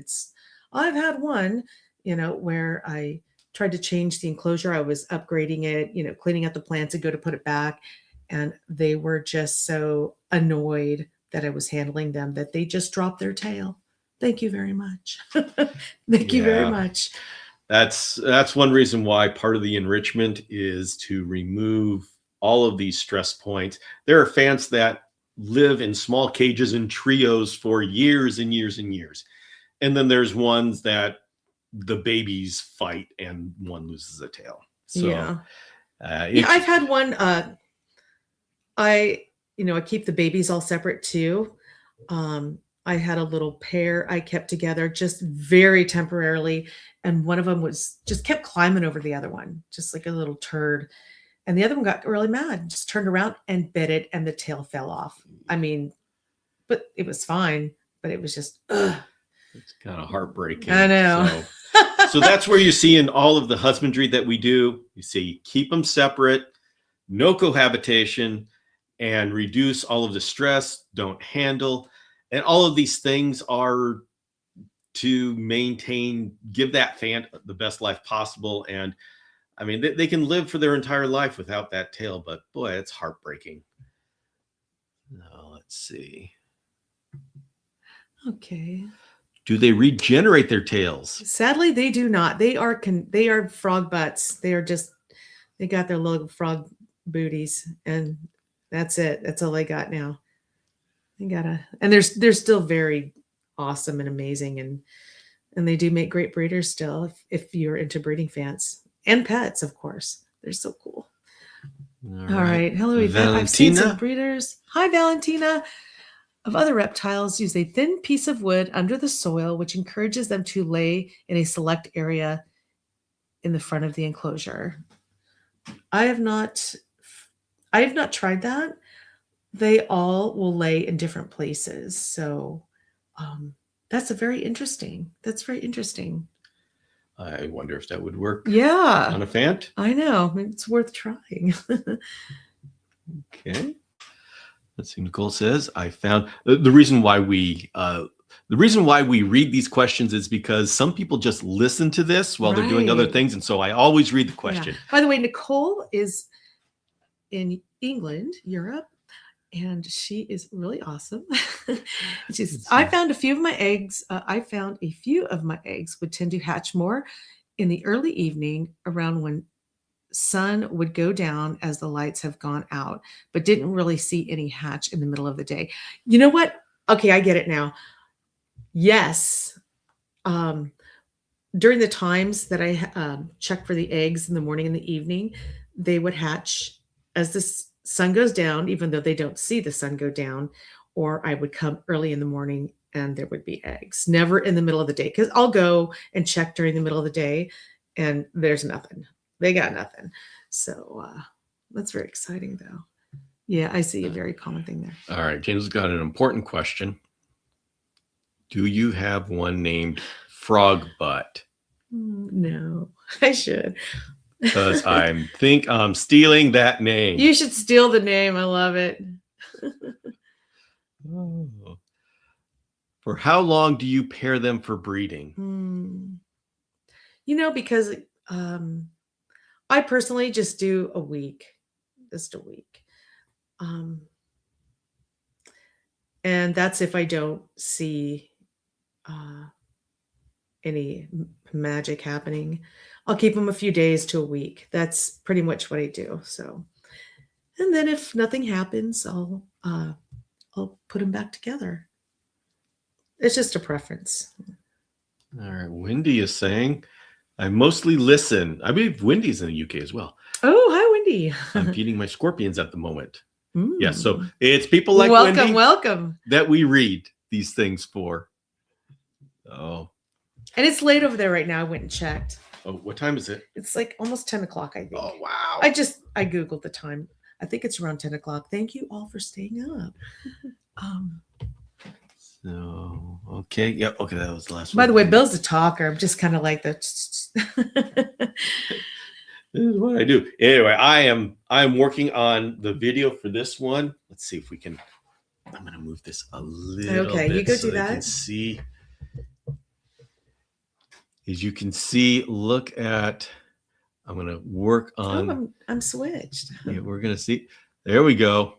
I've had one, where I tried to change the enclosure. I was upgrading it, cleaning out the plants and go to put it back, and they were just so annoyed that I was handling them that they just dropped their tail. Thank you very much. Thank you very much. That's one reason why part of the enrichment is to remove all of these stress points. There are Phants that live in small cages and trios for years and years and years. And then there's ones that the babies fight and one loses a tail. So I've had one. I keep the babies all separate too. I had a little pair I kept together just very temporarily. And one of them just kept climbing over the other one, just like a little turd. And the other one got really mad, just turned around and bit it, and the tail fell off. I mean, but it was fine, but it was just, it's kind of heartbreaking. I know. So that's where you see in all of the husbandry that we do, you see, keep them separate, no cohabitation, and reduce all of the stress, don't handle. And all of these things are to give that Phant the best life possible. And I mean, they can live for their entire life without that tail, but boy, it's heartbreaking. Now, let's see. Okay. Do they regenerate their tails? Sadly, they do not. They are frog butts. They got their little frog booties, and that's it. That's all they got now. And they're still very awesome and amazing, and they do make great breeders still if you're into breeding Phants and pets, of course. They're so cool. All right. Hello, Yvette. I've seen some breeders. Hi, Valentina. Of other reptiles use a thin piece of wood under the soil, which encourages them to lay in a select area in the front of the enclosure. I have not tried that. They all will lay in different places. So that's very interesting. I wonder if that would work. Yeah. On a Phant? I know. It's worth trying. Okay. Let's see. Nicole says, I found the reason why we read these questions is because some people just listen to this while they're doing other things. And so I always read the question. Yeah. By the way, Nicole is in England, Europe, and she is really awesome. I found a few of my eggs. I found a few of my eggs would tend to hatch more in the early evening around when sun would go down as the lights have gone out, but didn't really see any hatch in the middle of the day. You know what? Okay, I get it now. Yes. During the times that I checked for the eggs in the morning and the evening, they would hatch as the sun goes down, even though they don't see the sun go down, or I would come early in the morning and there would be eggs. Never in the middle of the day, because I'll go and check during the middle of the day and there's nothing. They got nothing. So that's very exciting, though. Yeah, I see a very common thing there. All right. James has got an important question. Do you have one named Frog Butt? No, I should. Because I think I'm stealing that name. You should steal the name. I love it. Oh. For how long do you pair them for breeding? Because I personally just do a week, just a week. And that's if I don't see any magic happening. I'll keep them a few days to a week. That's pretty much what I do. So, and then if nothing happens, I'll put them back together. It's just a preference. All right. Wendy is saying, I mostly listen. I believe Wendy's in the UK as well. Oh, hi, Wendy. I'm feeding my scorpions at the moment. Yes. So it's people like welcome, Wendy that we read these things for. Oh. And it's late over there right now. I went and checked. Oh, what time is it? It's like almost 10 o'clock, I think. Oh, wow. I Googled the time. I think it's around 10 o'clock. Thank you all for staying up. So, okay. Yep. Okay. That was the last By one. the way, Bill's a talker. I'm just kind of like the. This is what I do. Anyway, I'm working on the video for this one. Let's see if we can. I'm going to move this a little Okay, bit you go so do they can that. see. As you can see, look at. I'm going to work on. Oh, I'm switched. Yeah, we're going to see. There we go.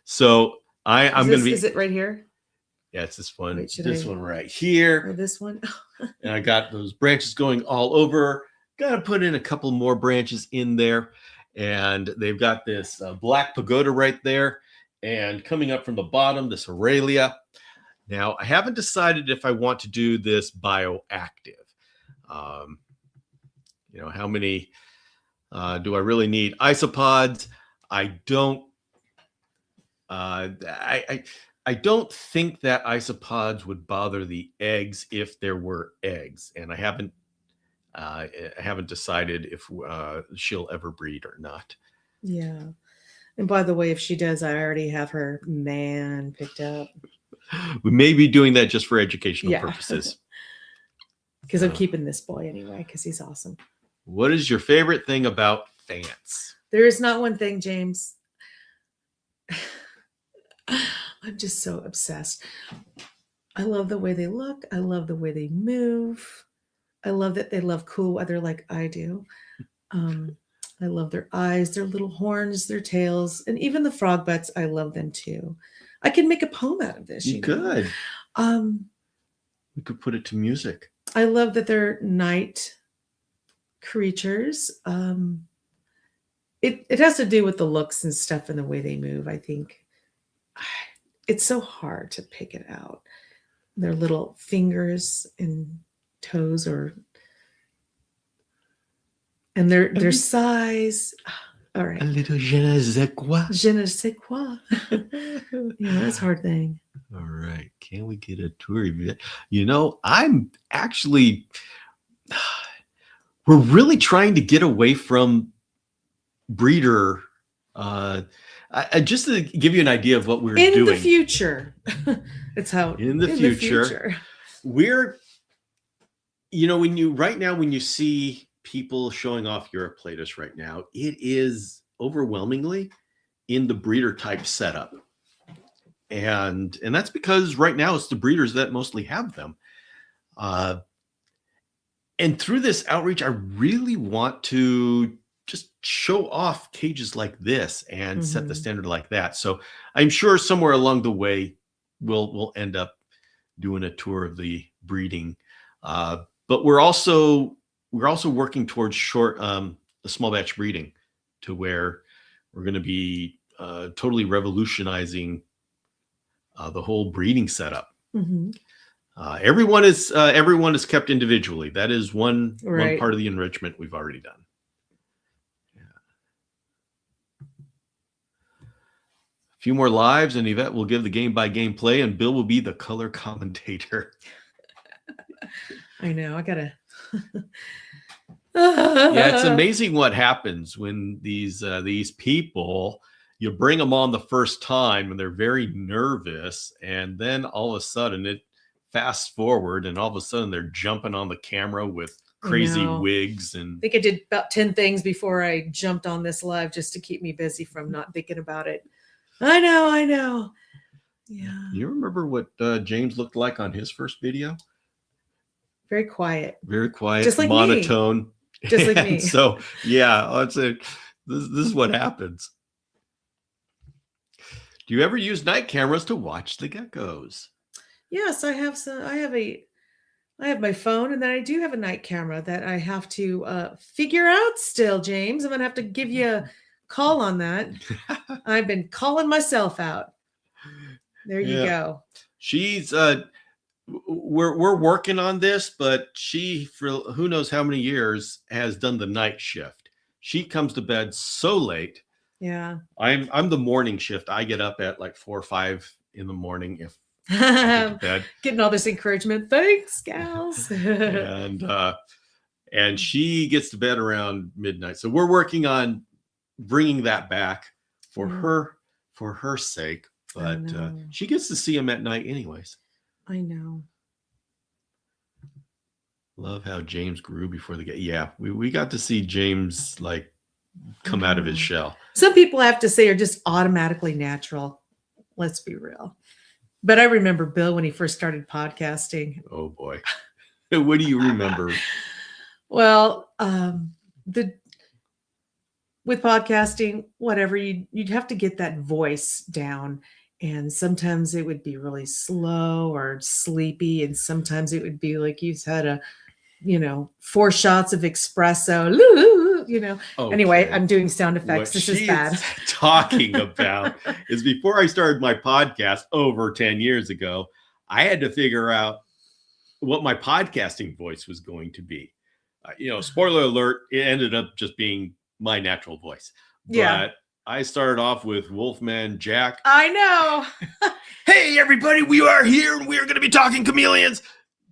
So I'm going to be. Is it right here? Yeah, it's this one. Wait, this one right here. Or this one? And I got those branches going all over. Got to put in a couple more branches in there. And they've got this black pagoda right there. And coming up from the bottom, this Aurelia. Now, I haven't decided if I want to do this bioactive. How many do I really need? Isopods. I don't. I don't think that isopods would bother the eggs if there were eggs, and I haven't decided if she'll ever breed or not. Yeah. And by the way, if she does, I already have her man picked up. We may be doing that just for educational purposes. Because I'm keeping this boy anyway, because he's awesome. What is your favorite thing about Phants? There is not one thing, James. I'm just so obsessed. I love the way they look. I love the way they move. I love that they love cool weather like I do. I love their eyes, their little horns, their tails, and even the frog butts. I love them too. I can make a poem out of this. You could. We could put it to music. I love that they're night creatures. It has to do with the looks and stuff and the way they move. I think it's so hard to pick it out. Their little fingers and toes, and their size. All right. A little je ne sais quoi. Je ne sais quoi. Yeah, that's a hard thing. All right. Can we get a tour of it? I'm actually, we're really trying to get away from breeder. Just to give you an idea of what we're doing. In the future. It's how. In the future. We're, when you see people showing off Uroplatus right now, it is overwhelmingly in the breeder type setup. And that's because right now it's the breeders that mostly have them. And through this outreach, I really want to just show off cages like this and set the standard like that. So I'm sure somewhere along the way, we'll end up doing a tour of the breeding. But we're also working towards the small batch breeding, to where we're going to be totally revolutionizing the whole breeding setup. Everyone is kept individually. That is one part of the enrichment we've already done. A few more lives, and Yvette will give the game-by-game play, and Bill will be the color commentator. I know. I gotta. Yeah, it's amazing what happens when these people, you bring them on the first time and they're very nervous, and then all of a sudden it fast forward, and all of a sudden they're jumping on the camera with crazy wigs. And I think I did about 10 things before I jumped on this live just to keep me busy from not thinking about it. I know. Yeah. You remember what James looked like on his first video? Very quiet. Very quiet, just like monotone. Me. Just like me. So yeah, I'd say this is what happens. Do you ever use night cameras to watch the geckos? Yes, I have some. I have my phone, and then I do have a night camera that I have to figure out still, James. I'm gonna have to give you a call on that. I've been calling myself out. There you go. She's we're working on this, but she, for who knows how many years, has done the night shift. She comes to bed so late. Yeah. I'm the morning shift. I get up at like 4 or 5 in the morning if I get to bed. Getting all this encouragement. Thanks, gals. and she gets to bed around midnight. So we're working on bringing that back for her sake. But she gets to see him at night anyways. I know. Love how James grew before the game. Yeah, we got to see James like come out of his shell. Some people I have to say are just automatically natural. Let's be real. But I remember Bill when he first started podcasting. Oh boy. What do you remember? Well, with podcasting, whatever, you'd have to get that voice down. And sometimes it would be really slow or sleepy. And sometimes it would be like you've had 4 shots of espresso, Okay. Anyway, I'm doing sound effects. This is bad. Talking about is before I started my podcast over 10 years ago, I had to figure out what my podcasting voice was going to be. Spoiler alert, it ended up just being my natural voice. But I started off with Wolfman Jack. I know. Hey, everybody, we are here and we are going to be talking chameleons.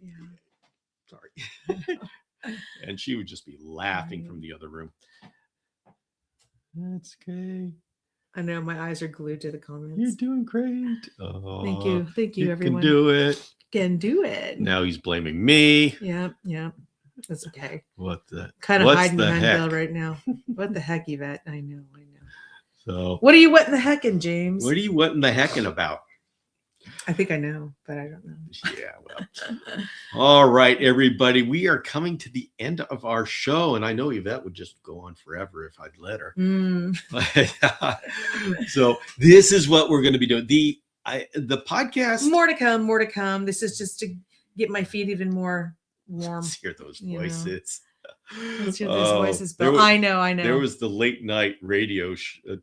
Yeah. Sorry. And she would just be laughing from the other room. That's okay. I know, my eyes are glued to the comments. You're doing great. Oh, Thank you, everyone. You can do it. Can do it. Now he's blaming me. Yeah. That's okay. What the? Kind of hiding behind Bill right now. What the heck, Yvette? I know. So, what are you wetting the heckin', James? What are you wetting the heckin' about? I think I know, but I don't know. Yeah, well. All right, everybody. We are coming to the end of our show. And I know Yvette would just go on forever if I'd let her. So this is what we're going to be doing. The podcast. More to come. This is just to get my feet even more warm. Let's hear those voices. Let's hear those voices. Bill. I know. There was the late night radio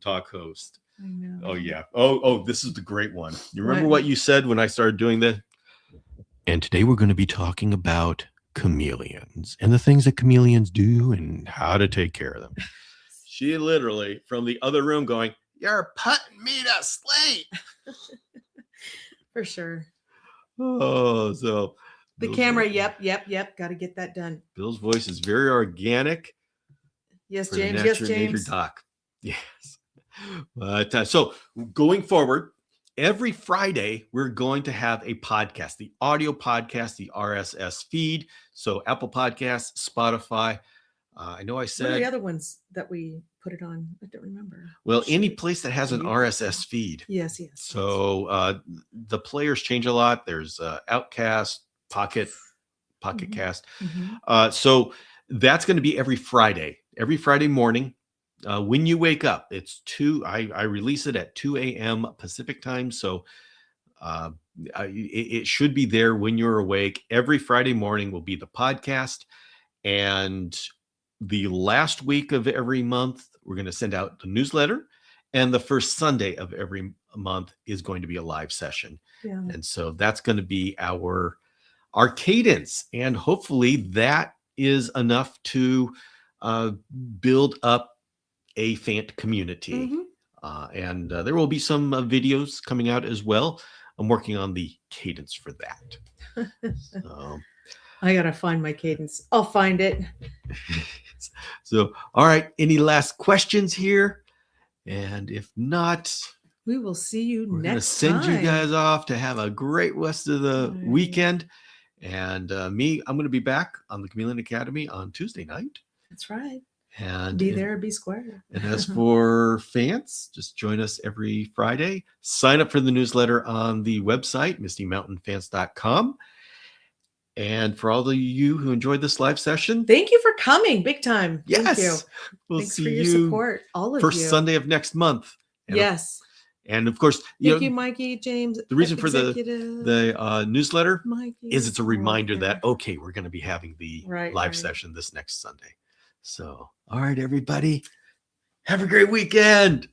talk host. I know. Oh yeah. Oh, this is the great one. You remember what you said when I started doing that? And today we're going to be talking about chameleons and the things that chameleons do and how to take care of them. She literally from the other room going, "You're putting me to sleep." For sure. Oh, so the camera. Yep. Got to get that done. Bill's voice is very organic. Yes, James. Yes, James. Doc. Yes. But so going forward, every Friday, we're going to have a podcast, the audio podcast, the RSS feed. So Apple Podcasts, Spotify. I know I said. What are the other ones that we put it on? I don't remember. Well, any place that has an RSS feed. Yes. So the players change a lot. There's Outcast, Pocket Cast. Mm-hmm. So that's going to be every Friday morning. When you wake up, it's 2. I release it at 2 a.m. Pacific time. So it should be there when you're awake. Every Friday morning will be the podcast. And the last week of every month, we're going to send out the newsletter. And the first Sunday of every month is going to be a live session. Yeah. And so that's going to be our cadence. And hopefully that is enough to build up a Phant community. Mm-hmm. And there will be some videos coming out as well. I'm working on the cadence for that. So I gotta find my cadence. I'll find it. So, all right. Any last questions here? And if not, we will see you we're next time. We're going to send you guys off to have a great rest of the weekend. And I'm going to be back on the Chameleon Academy on Tuesday night. That's right. And be there, be square. And as for Phants, just join us every Friday. Sign up for the newsletter on the website, mistymountainphants.com. And for all of you who enjoyed this live session, thank you for coming. Big time. Yes. Thank you. We'll Thanks see for your you support. All of first you. Sunday of next month. And yes. And of course, thank you, Mikey, James. The reason for the newsletter is it's a reminder that, okay, we're going to be having the live session this next Sunday. So, all right, everybody, have a great weekend.